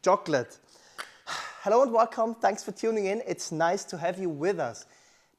chocolate. Hello and welcome. Thanks for tuning in. It's nice to have you with us.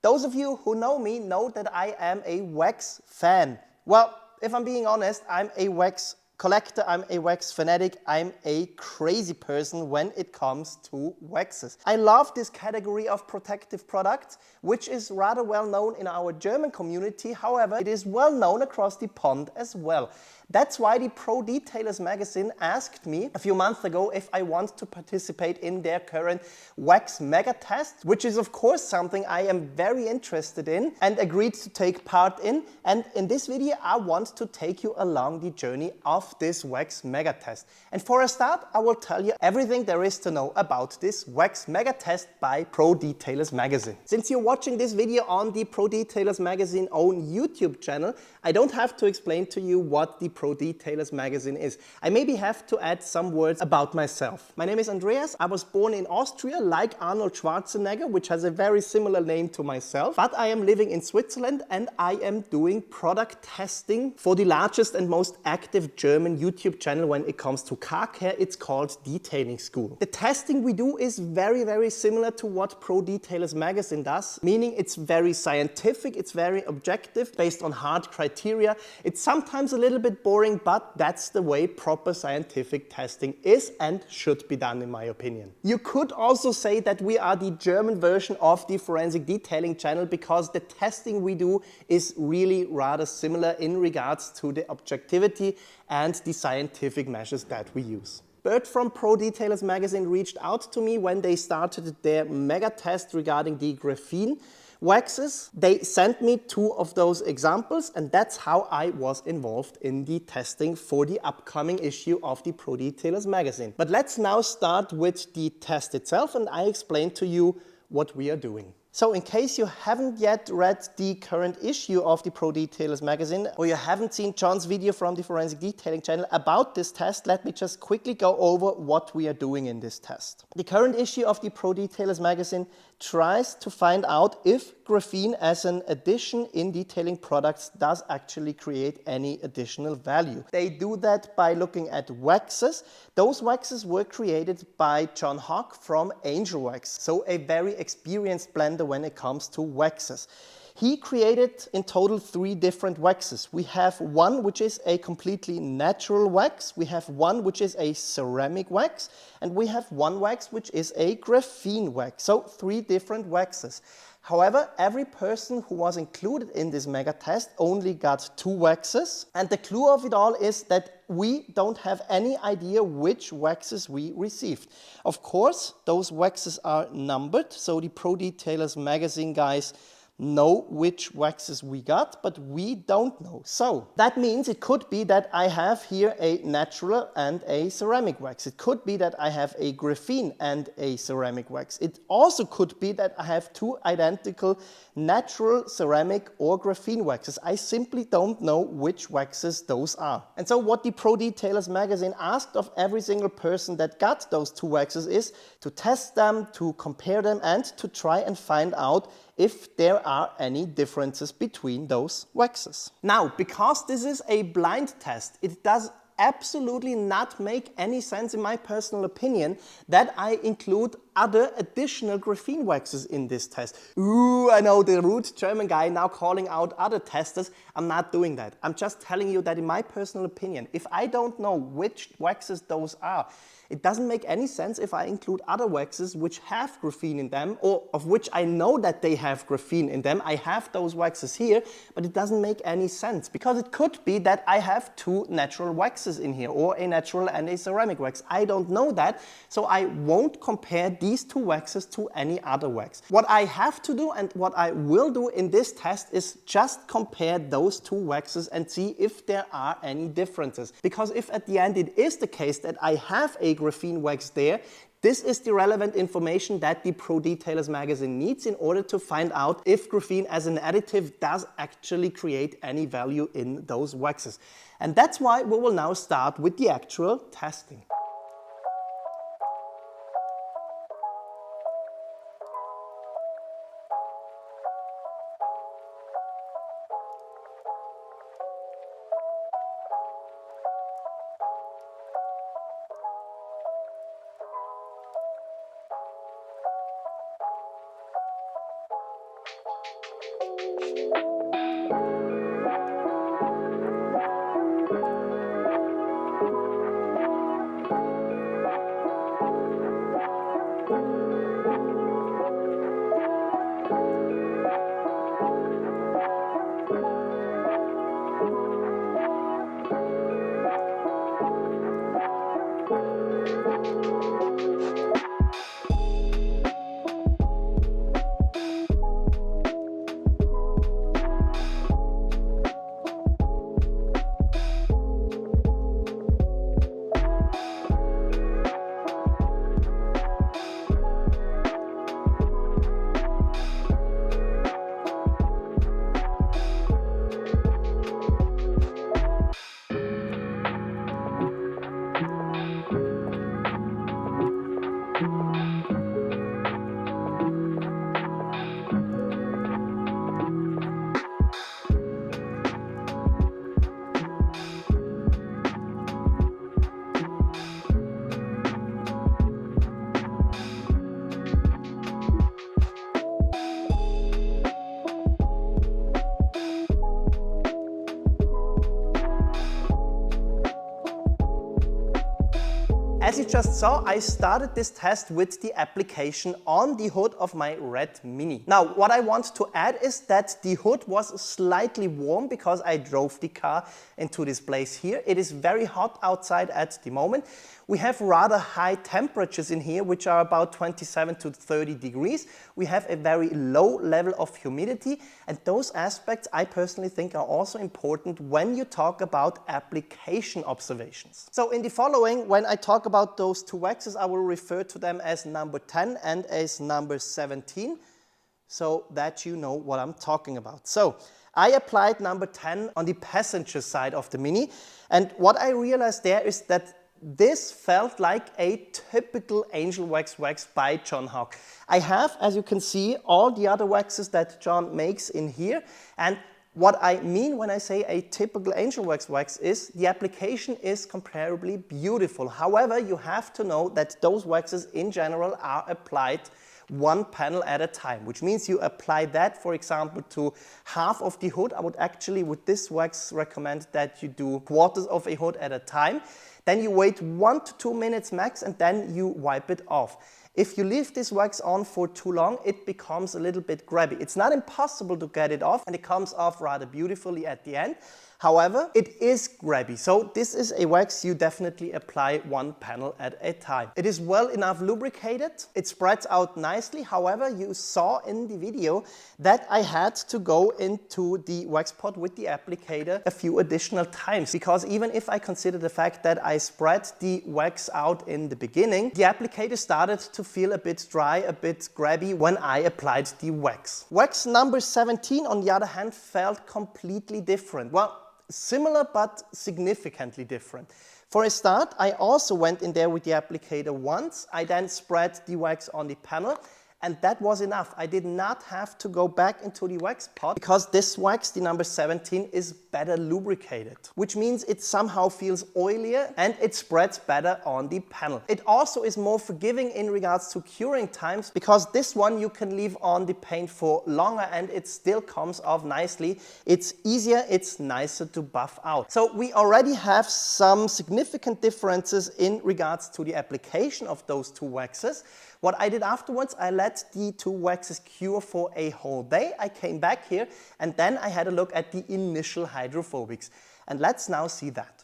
Those of you who know me know that I am a wax fan. Well, if I'm being honest, I'm a wax collector, I'm a wax fanatic, I'm a crazy person when it comes to waxes. I love this category of protective products, which is rather well known in our German community. However, it is well known across the pond as well. That's why the Pro Detailers magazine asked me a few months ago if I want to participate in their current Wax Megatest, which is of course something I am very interested in and agreed to take part in. And in this video, I want to take you along the journey of this Wax Megatest. And for a start, I will tell you everything there is to know about this Wax Megatest by Pro Detailers magazine. Since you're watching this video on the Pro Detailers magazine own YouTube channel, I don't have to explain to you what the Pro Detailers magazine is. I maybe have to add some words about myself. My name is Andreas. I was born in Austria like Arnold Schwarzenegger, which has a very similar name to myself. But I am living in Switzerland and I am doing product testing for the largest and most active German YouTube channel when it comes to car care. It's called Detailing School. The testing we do is very similar to what Pro Detailers magazine does, meaning it's very scientific, it's very objective, based on hard criteria. It's sometimes a little bit boring, but that's the way proper scientific testing is and should be done, in my opinion. You could also say that we are the German version of the Forensic Detailing channel because the testing we do is really rather similar in regards to the objectivity and the scientific measures that we use. Bert from Pro Detailers magazine reached out to me when they started their mega test regarding the graphene waxes. They sent me 2 of those examples and that's how I was involved in the testing for the upcoming issue of the Pro Detailers magazine. But let's now start with the test itself and I explain to you what we are doing. So in case you haven't yet read the current issue of the Pro Detailers magazine or you haven't seen John's video from the Forensic Detailing channel about this test, let me just quickly go over what we are doing in this test. The current issue of the Pro Detailers magazine tries to find out if graphene as an addition in detailing products does actually create any additional value. They do that by looking at waxes. Those waxes were created by John Hawk from Angel Wax, so a very experienced blender when it comes to waxes. He created in total 3 different waxes. We have one which is a completely natural wax, we have one which is a ceramic wax, and we have one wax which is a graphene wax. So 3 different waxes. However, every person who was included in this mega test only got 2 waxes. And the clue of it all is that we don't have any idea which waxes we received. Of course, those waxes are numbered, so the Pro Detailers magazine guys know which waxes we got, but we don't know. So that means it could be that I have here a natural and a ceramic wax. It could be that I have a graphene and a ceramic wax. It also could be that I have 2 identical natural ceramic or graphene waxes. I simply don't know which waxes those are. And so what the Pro Detailers magazine asked of every single person that got those 2 waxes is to test them, to compare them, and to try and find out if there are any differences between those waxes. Now, because this is a blind test, it does absolutely not make any sense, in my personal opinion, that I include other additional graphene waxes in this test. Ooh, I know, the rude German guy now calling out other testers. I'm not doing that. I'm just telling you that in my personal opinion, if I don't know which waxes those are, it doesn't make any sense if I include other waxes which have graphene in them, or of which I know that they have graphene in them. I have those waxes here, but it doesn't make any sense because it could be that I have 2 natural waxes in here, or a natural and a ceramic wax. I don't know that, so I won't compare these 2 waxes to any other wax. What I have to do and what I will do in this test is just compare those 2 waxes and see if there are any differences. Because if at the end it is the case that I have a graphene wax there, this is the relevant information that the Pro Detailers magazine needs in order to find out if graphene as an additive does actually create any value in those waxes. And that's why we will now start with the actual testing. As you just saw, I started this test with the application on the hood of my red Mini. Now, what I want to add is that the hood was slightly warm because I drove the car into this place here. It is very hot outside at the moment. We have rather high temperatures in here, which are about 27 to 30 degrees. We have a very low level of humidity, and those aspects I personally think are also important when you talk about application observations. So in the following, when I talk about those two waxes, I will refer to them as number 10 and as number 17, so that you know what I'm talking about. So I applied number 10 on the passenger side of the Mini, and what I realized there is that this felt like a typical angel wax by John Hawk. I have, as you can see, all the other waxes that John makes in here, and what I mean when I say a typical angel wax is the application is comparably beautiful. However, you have to know that those waxes in general are applied one panel at a time, which means you apply that, for example, to half of the hood. I would actually, with this wax, recommend that you do quarters of a hood at a time. Then you wait 1 to 2 minutes max, and then you wipe it off. If you leave this wax on for too long, it becomes a little bit grabby. It's not impossible to get it off, and it comes off rather beautifully at the end. However, it is grabby, so this is a wax you definitely apply one panel at a time. It is well enough lubricated, it spreads out nicely. However, you saw in the video that I had to go into the wax pot with the applicator a few additional times, because even if I consider the fact that I spread the wax out in the beginning, the applicator started to feel a bit dry, a bit grabby when I applied the wax. Wax number 17, on the other hand, felt completely different. Well, similar but significantly different. For a start, I also went in there with the applicator once. I then spread the wax on the panel, and that was enough. I did not have to go back into the wax pot because this wax, the number 17, is better lubricated, which means it somehow feels oilier and it spreads better on the panel. It also is more forgiving in regards to curing times, because this one you can leave on the paint for longer and it still comes off nicely. It's easier, it's nicer to buff out. So we already have some significant differences in regards to the application of those two waxes. What I did afterwards, I let the two waxes cure for a whole day. I came back here and then I had a look at the initial hydrophobics. And let's now see that.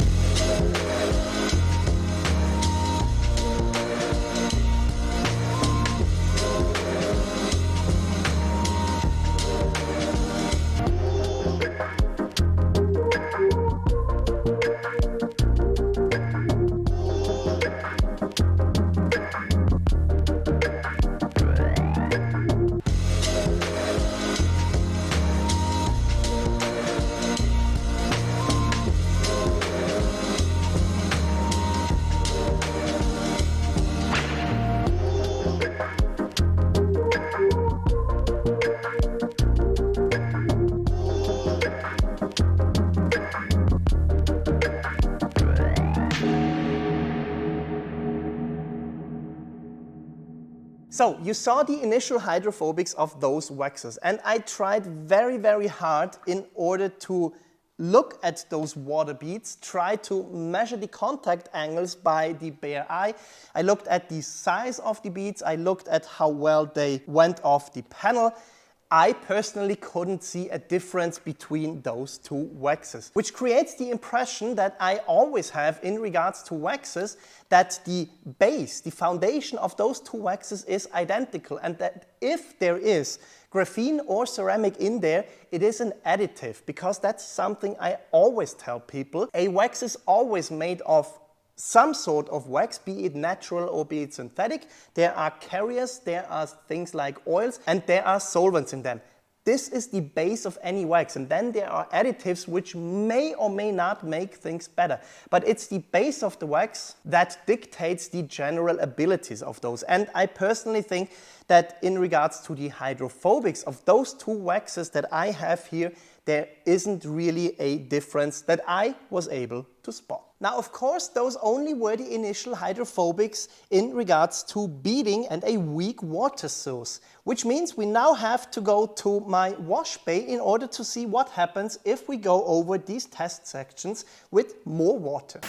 So you saw the initial hydrophobics of those waxes, and I tried very, very hard in order to look at those water beads, try to measure the contact angles by the bare eye. I looked at the size of the beads, I looked at how well they went off the panel. I personally couldn't see a difference between those two waxes, which creates the impression that I always have in regards to waxes, that the base, the foundation of those two waxes is identical, and that if there is graphene or ceramic in there, it is an additive, because that's something I always tell people. A wax is always made of some sort of wax, be it natural or be it synthetic. There are carriers, there are things like oils, and there are solvents in them. This is the base of any wax, and then there are additives which may or may not make things better. But it's the base of the wax that dictates the general abilities of those. And I personally think that in regards to the hydrophobics of those two waxes that I have here, there isn't really a difference that I was able to spot. Now, of course, those only were the initial hydrophobics in regards to beading and a weak water source, which means we now have to go to my wash bay in order to see what happens if we go over these test sections with more water.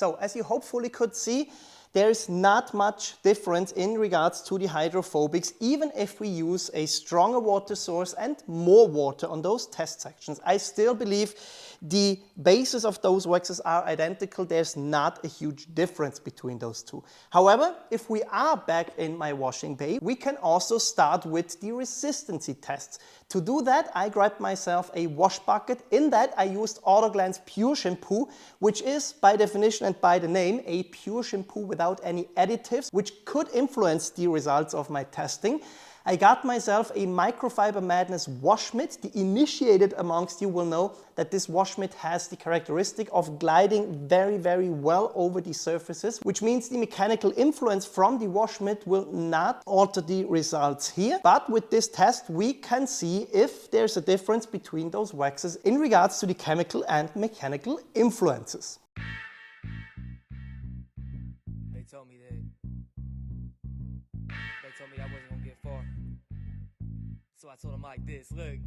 So as you hopefully could see, there's not much difference in regards to the hydrophobics, even if we use a stronger water source and more water on those test sections. I still believe the basis of those waxes are identical. There's not a huge difference between those two. However, if we are back in my washing bay, we can also start with the resistancy tests. To do that, I grabbed myself a wash bucket. In that, I used Autoglance Pure Shampoo, which is, by definition and by the name, a pure shampoo without any additives, which could influence the results of my testing. I got myself a Microfiber Madness wash mitt. The initiated amongst you will know that this wash mitt has the characteristic of gliding very, very well over the surfaces, which means the mechanical influence from the wash mitt will not alter the results here. But with this test, we can see if there's a difference between those waxes in regards to the chemical and mechanical influences. They told me I wasn't gonna get far. So I told them like this, look.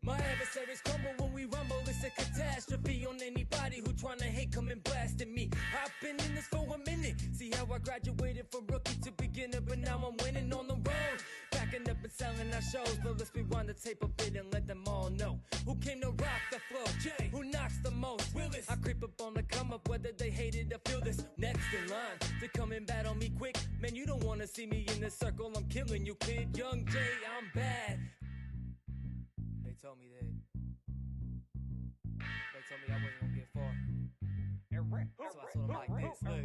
My adversaries crumble when we rumble, it's a catastrophe on anybody who tryna hate, come and blasting me. I've been in this for a minute, see how I graduated from rookie to beginner, but now I'm winning on the road. Backing up and selling our shows, but let's rewind the tape a bit and let them all know who came to rock the floor, Jay, who knocks the most, Willis. I creep up on the come up, whether they hate it or feel this. Next in line to come and battle me quick, man, you don't wanna see me in this circle, I'm killing you, kid. Young Jay, I'm bad. They told me I wasn't gonna get far. So I told them like this, look.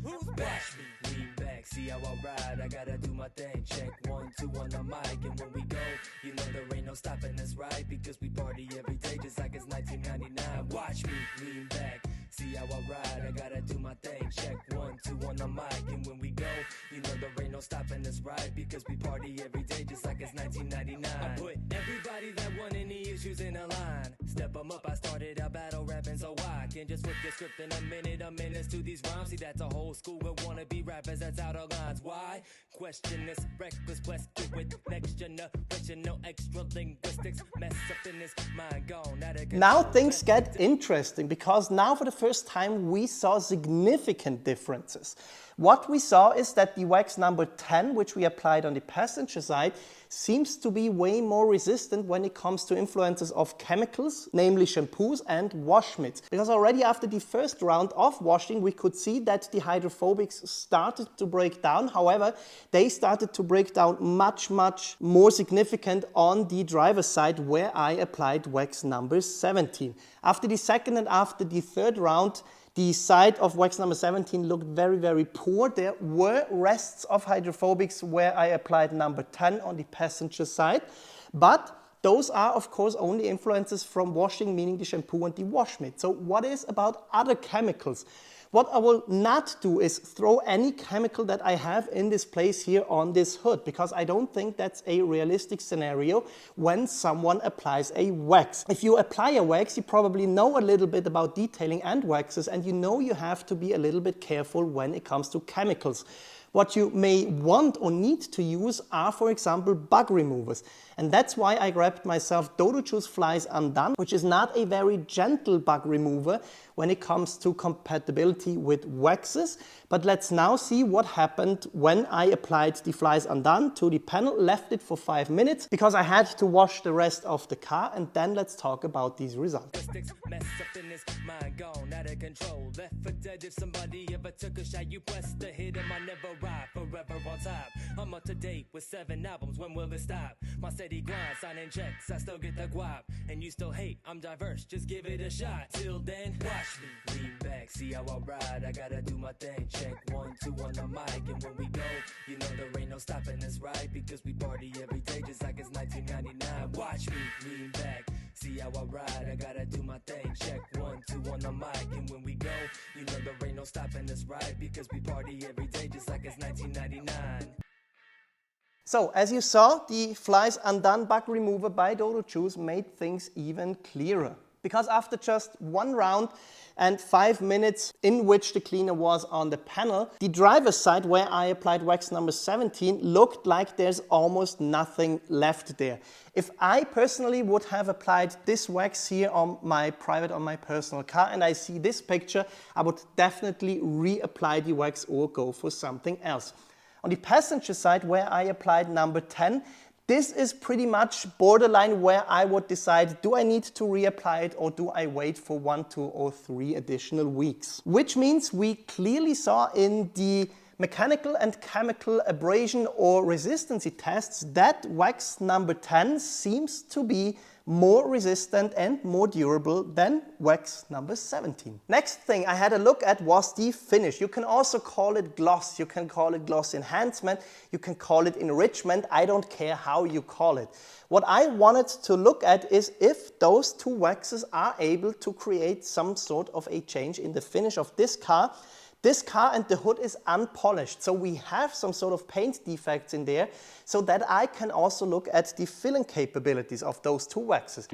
Who's back? Watch me lean back, see how I ride. I gotta do my thing. Check 1, 2 on the mic, and when we go, you know there ain't no stopping us, right? Because we party every day just like it's 1999. Watch me lean back, see how I ride. I gotta do my thing. Check 1, 2 on the mic, and when we go, you know there ain't no stopping us, right? Because we party every day just like it's 1999. I put everybody that won any issues in a line. Step 'em up, I started out battle rapping, so I can just flip the script in a minute to these rhymes. See, that's a whole school of wannabe rappers that's out of lines. Why? Question this reckless question with next generation, no extra linguistics. Mess up in this mind gone out of control. Now things get interesting, because now for the first time we saw significant differences. What we saw is that the wax number 10, which we applied on the passenger side, seems to be way more resistant when it comes to influences of chemicals, namely shampoos and wash mitts. Because already after the first round of washing, we could see that the hydrophobics started to break down. However, they started to break down much, much more significant on the driver's side, where I applied wax number 17. After the second and after the third round, the side of wax number 17 looked very, very poor. There were rests of hydrophobics where I applied number 10 on the passenger side, but those are, of course, only influences from washing, meaning the shampoo and the wash mitt. So what is about other chemicals? What I will not do is throw any chemical that I have in this place here on this hood, because I don't think that's a realistic scenario when someone applies a wax. If you apply a wax, you probably know a little bit about detailing and waxes, and you know you have to be a little bit careful when it comes to chemicals. What you may want or need to use are, for example, bug removers. And that's why I grabbed myself Dodo Juice Flies Undone, which is not a very gentle bug remover when it comes to compatibility with waxes. But let's now see what happened when I applied the Flies Undone to the panel, left it for 5 minutes, because I had to wash the rest of the car, and then let's talk about these results. Mess up in this mind gone out of control. Left for dead if somebody ever took a shot. You pressed the hit him, I never ride, forever on top. I'm up to date with 7 albums, when will it stop? My steady grind, signing checks, I still get the guap. And you still hate, I'm diverse, just give it a shot. Till then, watch me lean back, see how I ride. I gotta do my thing. Check 1, 2 on the mic, and when we go, you know there ain't no stopping us, right? Because we party every day just like it's 1999. Watch me lean back, see how I ride. I gotta do my thing. Check 1, 2 on the mic, and when we go, you know there ain't no stopping us, right? Because we party every day just like it's 1999. So, as you saw, the Flies Undone bug remover by Dodo Juice made things even clearer. Because after just one round and 5 minutes in which the cleaner was on the panel, the driver's side where I applied wax number 17 looked like there's almost nothing left there. If I personally would have applied this wax here on my personal car, and I see this picture, I would definitely reapply the wax or go for something else. On the passenger side where I applied number 10, this is pretty much borderline where I would decide, do I need to reapply it or do I wait for 1, 2 or 3 additional weeks? Which means we clearly saw in the mechanical and chemical abrasion or resistancy tests that wax number 10 seems to be more resistant and more durable than wax number 17. Next thing I had a look at was the finish. You can also call it gloss, you can call it gloss enhancement, you can call it enrichment, I don't care how you call it. What I wanted to look at is if those two waxes are able to create some sort of a change in the finish of this car. This car and the hood is unpolished, so we have some sort of paint defects in there, so that I can also look at the filling capabilities of those two waxes.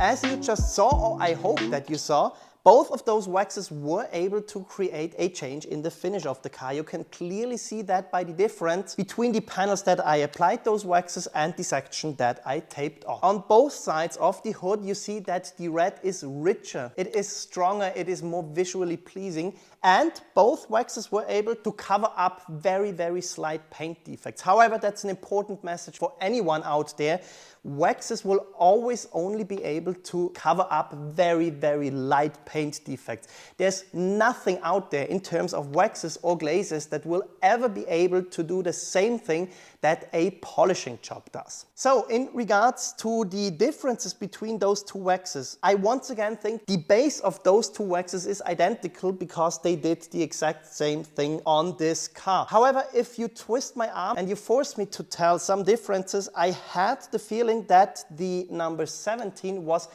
As you just saw, or I hope that you saw, both of those waxes were able to create a change in the finish of the car. You can clearly see that by the difference between the panels that I applied those waxes and the section that I taped off. On both sides of the hood you see that the red is richer, it is stronger, it is more visually pleasing, and both waxes were able to cover up very, very slight paint defects. However, that's an important message for anyone out there. Waxes will always only be able to cover up very, very light paint defects. There's nothing out there in terms of waxes or glazes that will ever be able to do the same thing that a polishing job does. So in regards to the differences between those two waxes, I once again think the base of those two waxes is identical because they did the exact same thing on this car. However, if you twist my arm and you force me to tell some differences, I had the feeling that the number 17 was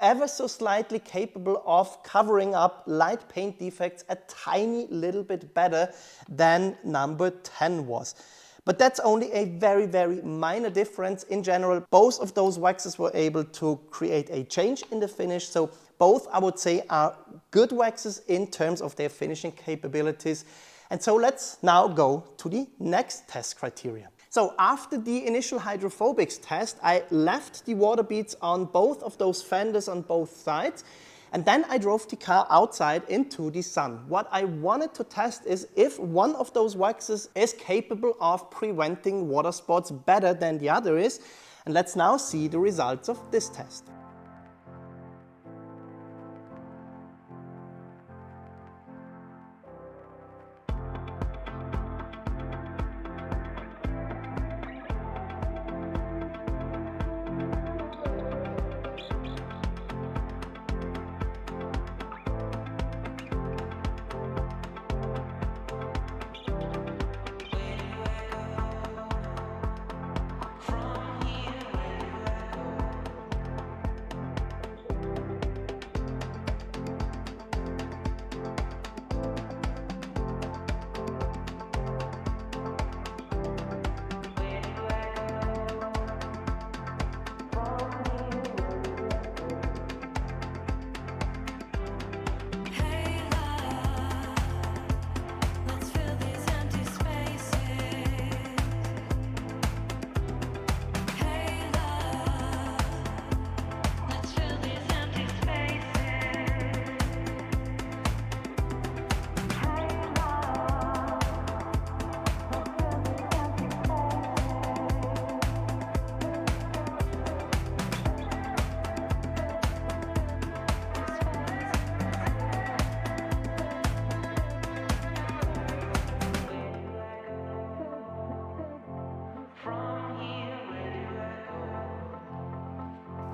ever so slightly capable of covering up light paint defects a tiny little bit better than number 10 was. But that's only a very, very minor difference. In general, both of those waxes were able to create a change in the finish. So both, I would say, are good waxes in terms of their finishing capabilities. And so let's now go to the next test criteria. So after the initial hydrophobics test, I left the water beads on both of those fenders on both sides. And then I drove the car outside into the sun. What I wanted to test is if one of those waxes is capable of preventing water spots better than the other is. And let's now see the results of this test.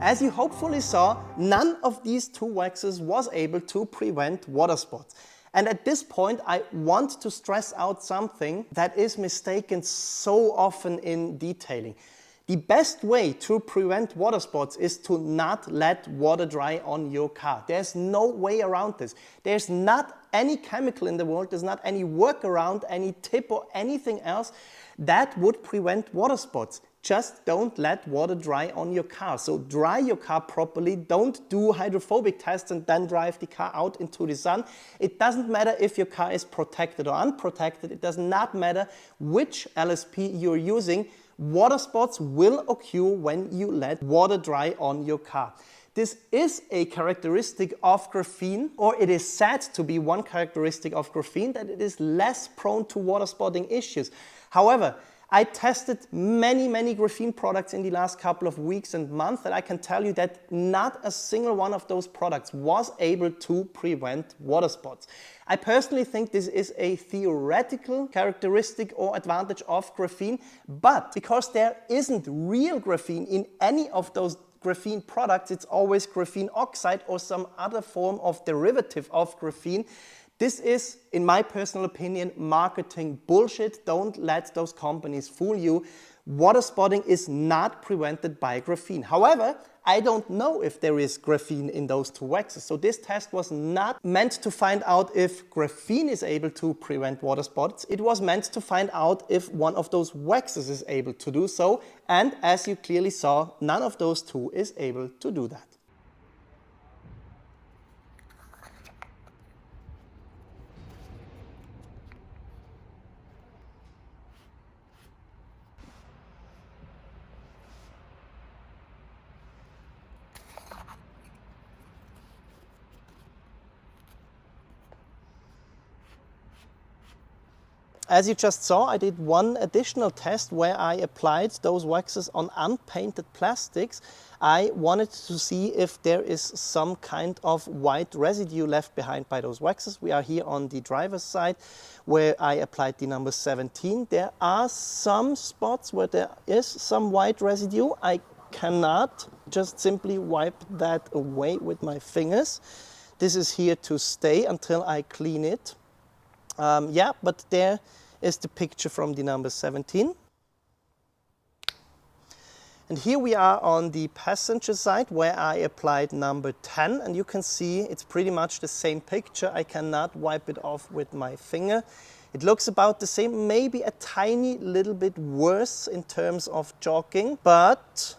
As you hopefully saw, none of these two waxes was able to prevent water spots. And at this point, I want to stress out something that is mistaken so often in detailing. The best way to prevent water spots is to not let water dry on your car. There's no way around this. There's not any chemical in the world, there's not any workaround, any tip or anything else that would prevent water spots. Just don't let water dry on your car. So dry your car properly. Don't do hydrophobic tests and then drive the car out into the sun. It doesn't matter if your car is protected or unprotected. It does not matter which LSP you're using. Water spots will occur when you let water dry on your car. This is a characteristic of graphene, or it is said to be one characteristic of graphene, that it is less prone to water spotting issues. However, I tested many graphene products in the last couple of weeks and months, and I can tell you that not a single one of those products was able to prevent water spots. I personally think this is a theoretical characteristic or advantage of graphene, but because there isn't real graphene in any of those graphene products, it's always graphene oxide or some other form of derivative of graphene. This is, in my personal opinion, marketing bullshit. Don't let those companies fool you. Water spotting is not prevented by graphene. However, I don't know if there is graphene in those two waxes. So this test was not meant to find out if graphene is able to prevent water spots. It was meant to find out if one of those waxes is able to do so. And as you clearly saw, none of those two is able to do that. As you just saw, I did one additional test where I applied those waxes on unpainted plastics. I wanted to see if there is some kind of white residue left behind by those waxes. We are here on the driver's side where I applied the number 17. There are some spots where there is some white residue. I cannot just simply wipe that away with my fingers. This is here to stay until I clean it. Yeah, but there is the picture from the number 17. And here we are on the passenger side where I applied number 10, and you can see it's pretty much the same picture. I cannot wipe it off with my finger. It looks about the same, maybe a tiny little bit worse in terms of jogging, but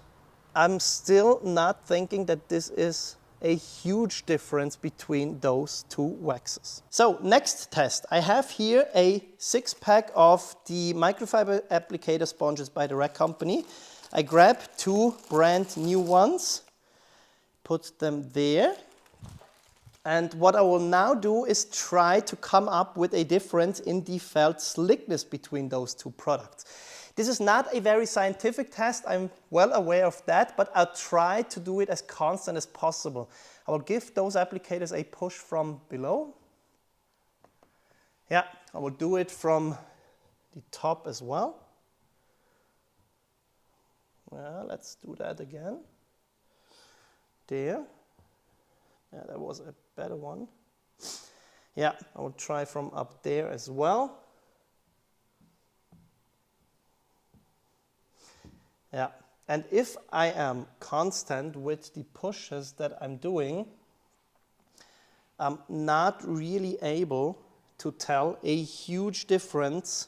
I'm still not thinking that this is a huge difference between those two waxes. So next test, I have here a 6-pack of the microfiber applicator sponges by the Rack Company. I grab 2 brand new ones, put them there, and what I will now do is try to come up with a difference in the felt slickness between those two products. This is not a very scientific test, I'm well aware of that, but I'll try to do it as constant as possible. I will give those applicators a push from below. Yeah, I will do it from the top as well. Well, let's do that again. There. Yeah, that was a better one. Yeah, I will try from up there as well. Yeah, and if I am constant with the pushes that I'm doing, I'm not really able to tell a huge difference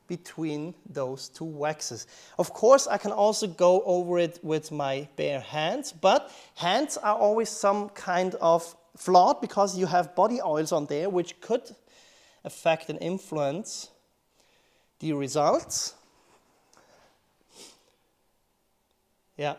between those two waxes. Of course, I can also go over it with my bare hands, but hands are always some kind of flawed because you have body oils on there which could affect and influence the results. Yeah.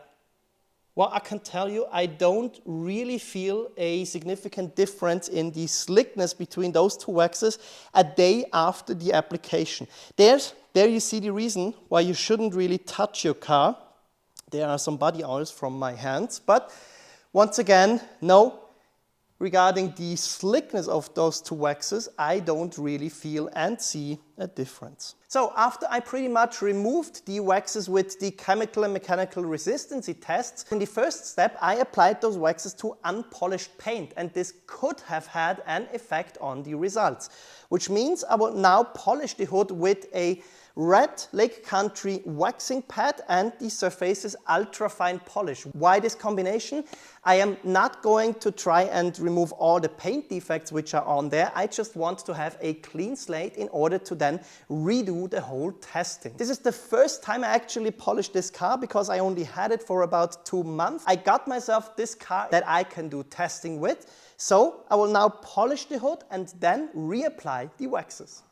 Well, I can tell you, I don't really feel a significant difference in the slickness between those two waxes a day after the application. There you see the reason why you shouldn't really touch your car. There are some body oils from my hands, but once again, no, regarding the slickness of those two waxes, I don't really feel and see a difference. So after I pretty much removed the waxes with the chemical and mechanical resistance tests, in the first step I applied those waxes to unpolished paint, and this could have had an effect on the results. Which means I will now polish the hood with a red Lake Country waxing pad and the Surface's ultra fine polish. Why this combination? I am not going to try and remove all the paint defects which are on there. I just want to have a clean slate in order to then redo the whole testing. This is the first time I actually polished this car because I only had it for about 2 months. I got myself this car that I can do testing with. So I will now polish the hood and then reapply the waxes.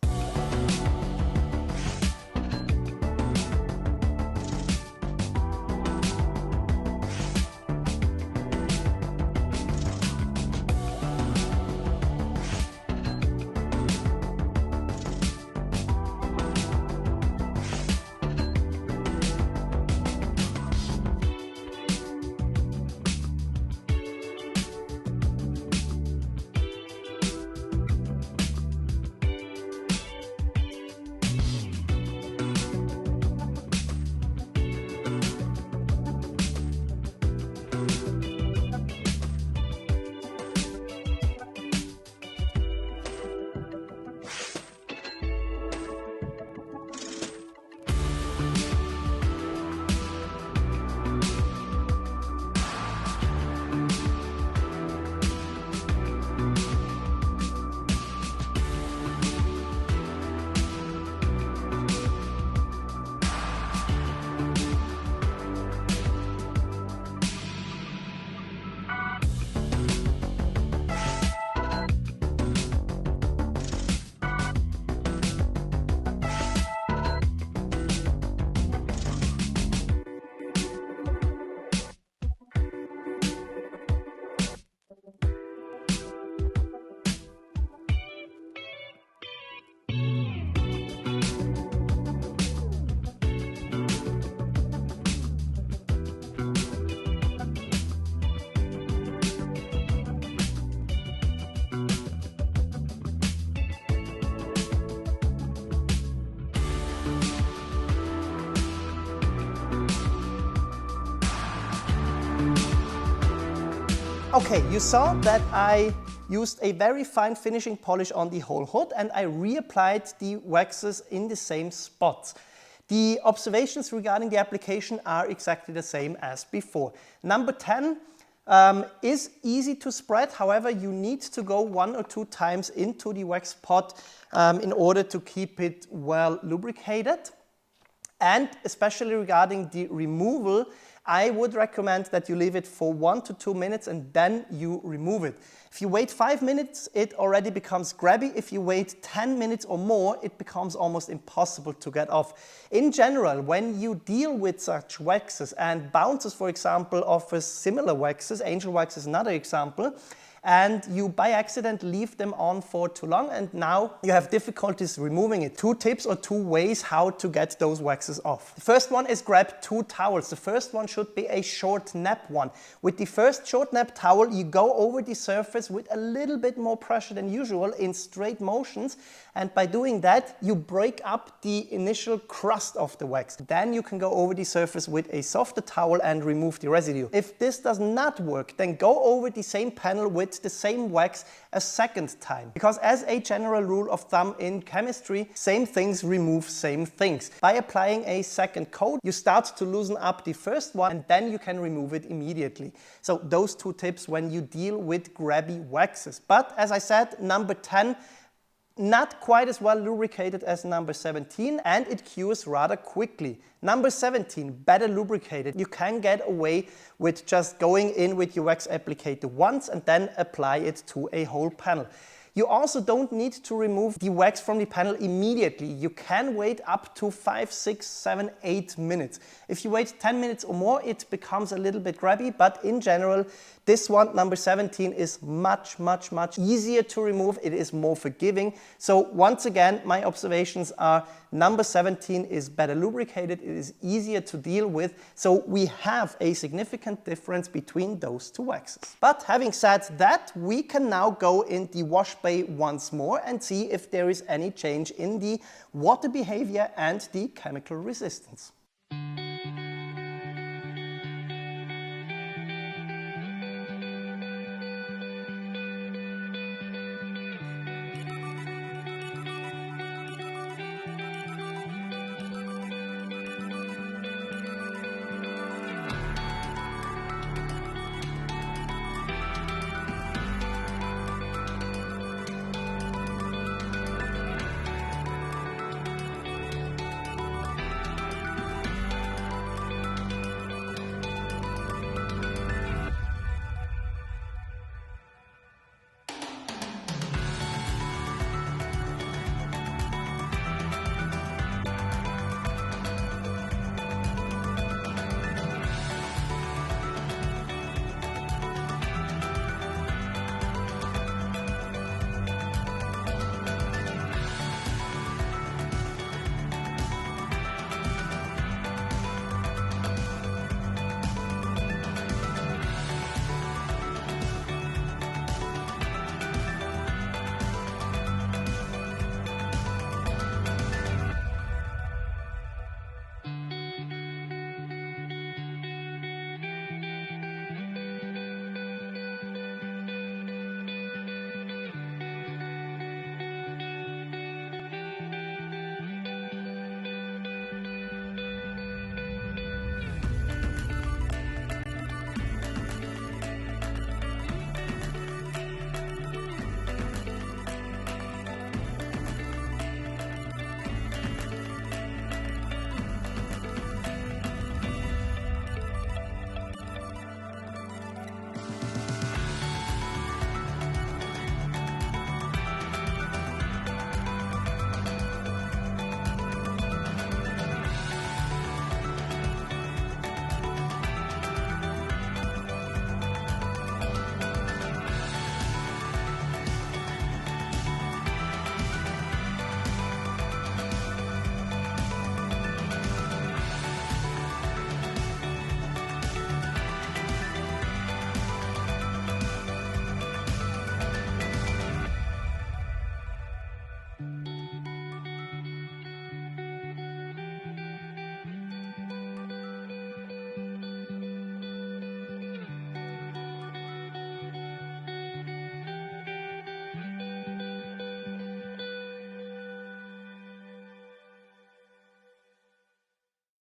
Okay, you saw that I used a very fine finishing polish on the whole hood and I reapplied the waxes in the same spots. The observations regarding the application are exactly the same as before. Number 10 is easy to spread, however you need to go 1 or 2 times into the wax pot in order to keep it well lubricated. And especially regarding the removal, I would recommend that you leave it for 1 to 2 minutes and then you remove it. If you wait 5 minutes, it already becomes grabby. If you wait 10 minutes or more, it becomes almost impossible to get off. In general, when you deal with such waxes, and Bouncers, for example, offers similar waxes, Angel Wax is another example, and you by accident leave them on for too long and now you have difficulties removing it. 2 tips or 2 ways how to get those waxes off. The first one is grab 2 towels. The first one should be a short nap one. With the first short nap towel, you go over the surface with a little bit more pressure than usual in straight motions, and by doing that you break up the initial crust of the wax. Then you can go over the surface with a softer towel and remove the residue. If this does not work, then go over the same panel with the same wax a second time. Because as a general rule of thumb in chemistry, same things remove same things. By applying a second coat, you start to loosen up the first one and then you can remove it immediately. So those 2 tips when you deal with grabby waxes. But as I said, number 10, not quite as well lubricated as number 17, and it cures rather quickly. Number 17, better lubricated. You can get away with just going in with your wax applicator once and then apply it to a whole panel. You also don't need to remove the wax from the panel immediately. You can wait up to 5, 6, 7, 8 minutes. If you wait 10 minutes or more, it becomes a little bit grabby, but in general, this one, number 17, is much easier to remove. It is more forgiving. So once again, my observations are number 17 is better lubricated. It is easier to deal with. So we have a significant difference between those two waxes. But having said that, we can now go in the wash bay once more and see if there is any change in the water behavior and the chemical resistance.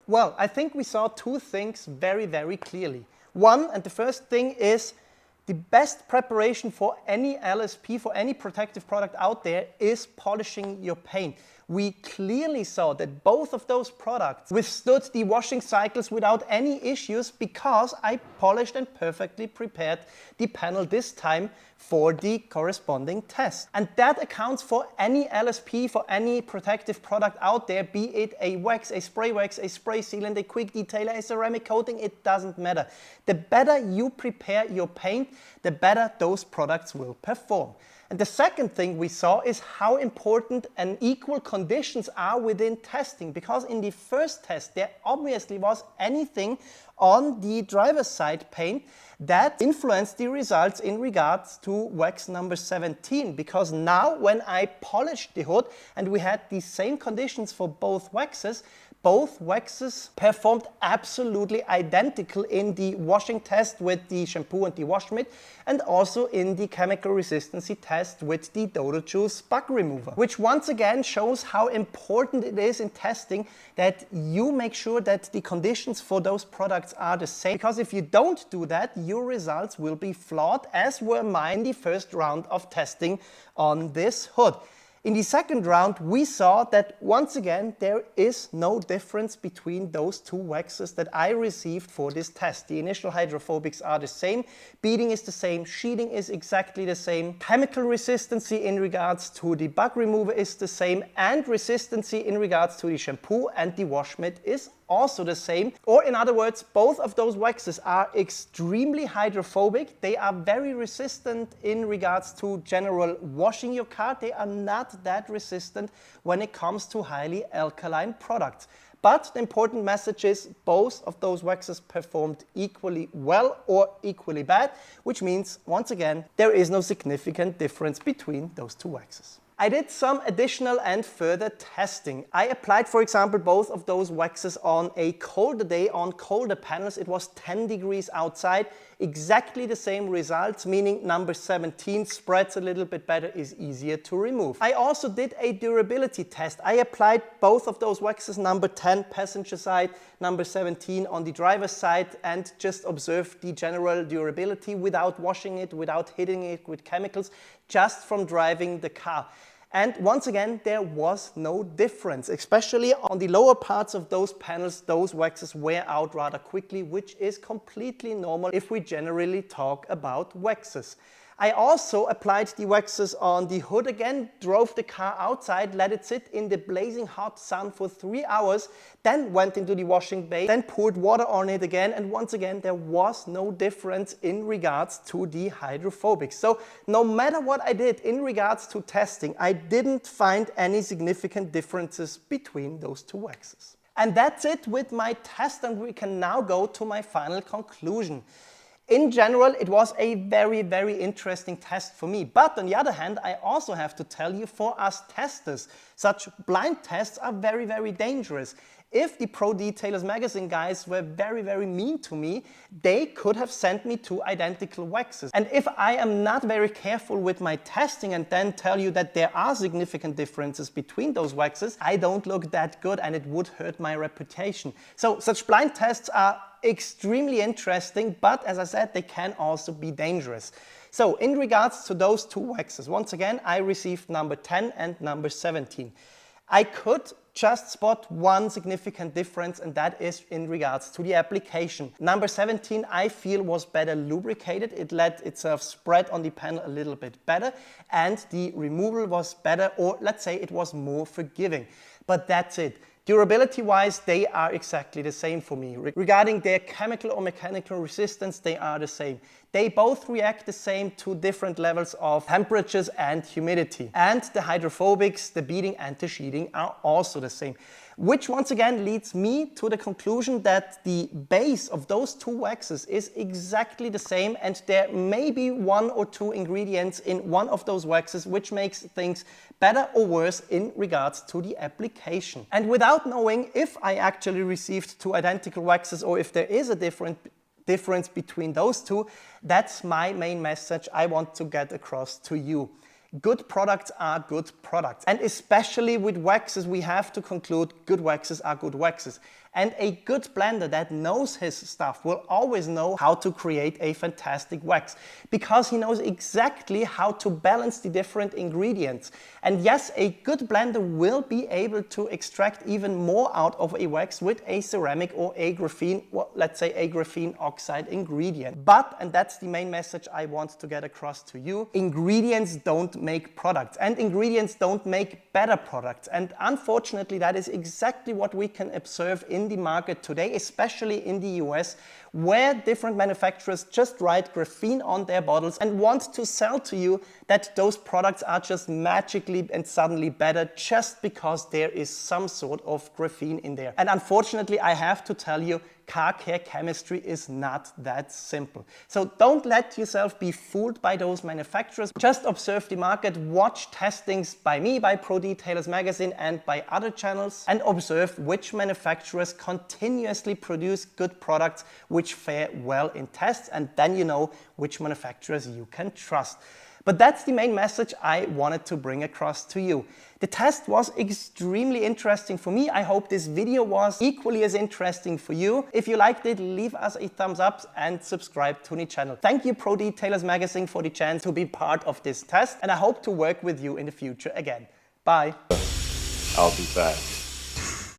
Well, I think we saw two things very clearly. One, and the first thing is the best preparation for any LSP, for any protective product out there, is polishing your paint. We clearly saw that both of those products withstood the washing cycles without any issues because I polished and perfectly prepared the panel this time for the corresponding test. And that accounts for any LSP, for any protective product out there, be it a wax, a spray sealant, a quick detailer, a ceramic coating, it doesn't matter. The better you prepare your paint, the better those products will perform. And the second thing we saw is how important and equal conditions are within testing, because in the first test there obviously was anything on the driver's side paint that influenced the results in regards to wax number 17, because now when I polished the hood and we had the same conditions for both waxes performed absolutely identical in the washing test with the shampoo and the wash mitt, and also in the chemical resistance test with the Dodo Juice bug remover, which once again shows how important it is in testing that you make sure that the conditions for those products are the same, because if you don't do that, your results will be flawed, as were mine in the first round of testing on this hood. In the second round, we saw that once again, there is no difference between those two waxes that I received for this test. The initial hydrophobics are the same, beading is the same, sheeting is exactly the same, chemical resistancy in regards to the bug remover is the same, and resistancy in regards to the shampoo and the wash mitt is also the same. Or in other words, both of those waxes are extremely hydrophobic. They are very resistant in regards to general washing your car. They are not that resistant when it comes to highly alkaline products. But the important message is both of those waxes performed equally well or equally bad, which means, once again, there is no significant difference between those two waxes. I did some additional and further testing. I applied, for example, both of those waxes on a colder day on colder panels. It was 10 degrees outside, exactly the same results, meaning number 17 spreads a little bit better, is easier to remove. I also did a durability test. I applied both of those waxes, number 10 passenger side, number 17 on the driver's side, and just observed the general durability without washing it, without hitting it with chemicals, just from driving the car. And once again, there was no difference, especially on the lower parts of those panels. Those waxes wear out rather quickly, which is completely normal if we generally talk about waxes. I also applied the waxes on the hood again, drove the car outside, let it sit in the blazing hot sun for 3 hours, then went into the washing bay, then poured water on it again, and once again there was no difference in regards to the hydrophobics. So no matter what I did in regards to testing, I didn't find any significant differences between those two waxes. And that's it with my test, and we can now go to my final conclusion. In general, it was a very, very interesting test for me. But on the other hand, I also have to tell you, for us testers, such blind tests are very, very dangerous. If the Pro Detailers magazine guys were very, very mean to me, they could have sent me two identical waxes. And if I am not very careful with my testing and then tell you that there are significant differences between those waxes, I don't look that good and it would hurt my reputation. So such blind tests are extremely interesting, but as I said, they can also be dangerous. So in regards to those two waxes, once again, I received number 10 and number 17. I could just spot one significant difference, and that is in regards to the application. Number 17, I feel, was better lubricated. It let itself spread on the panel a little bit better, and the removal was better, or let's say it was more forgiving. But that's it. Durability-wise, they are exactly the same for me. Regarding their chemical or mechanical resistance, they are the same. They both react the same to different levels of temperatures and humidity. And the hydrophobics, the beading and the sheeting are also the same. Which once again leads me to the conclusion that the base of those two waxes is exactly the same, and there may be one or two ingredients in one of those waxes which makes things better or worse in regards to the application. And without knowing if I actually received two identical waxes or if there is a difference between those two, that's my main message I want to get across to you. Good products are good products. And especially with waxes, we have to conclude good waxes are good waxes. And a good blender that knows his stuff will always know how to create a fantastic wax, because he knows exactly how to balance the different ingredients. And yes, a good blender will be able to extract even more out of a wax with a ceramic or a graphene, well, let's say a graphene oxide ingredient. But, and that's the main message I want to get across to you, ingredients don't make products, and ingredients don't make better products. And unfortunately, that is exactly what we can observe in the market today, especially in the US, where different manufacturers just write graphene on their bottles and want to sell to you that those products are just magically and suddenly better just because there is some sort of graphene in there. And unfortunately, I have to tell you, car care chemistry is not that simple. So don't let yourself be fooled by those manufacturers. Just observe the market, watch testings by me, by Pro Detailers magazine and by other channels, and observe which manufacturers continuously produce good products which fare well in tests, and then you know which manufacturers you can trust. But that's the main message I wanted to bring across to you. The test was extremely interesting for me. I hope this video was equally as interesting for you. If you liked it, leave us a thumbs up and subscribe to the channel. Thank you, Pro Detailers magazine, for the chance to be part of this test, and I hope to work with you in the future again. Bye. I'll be back.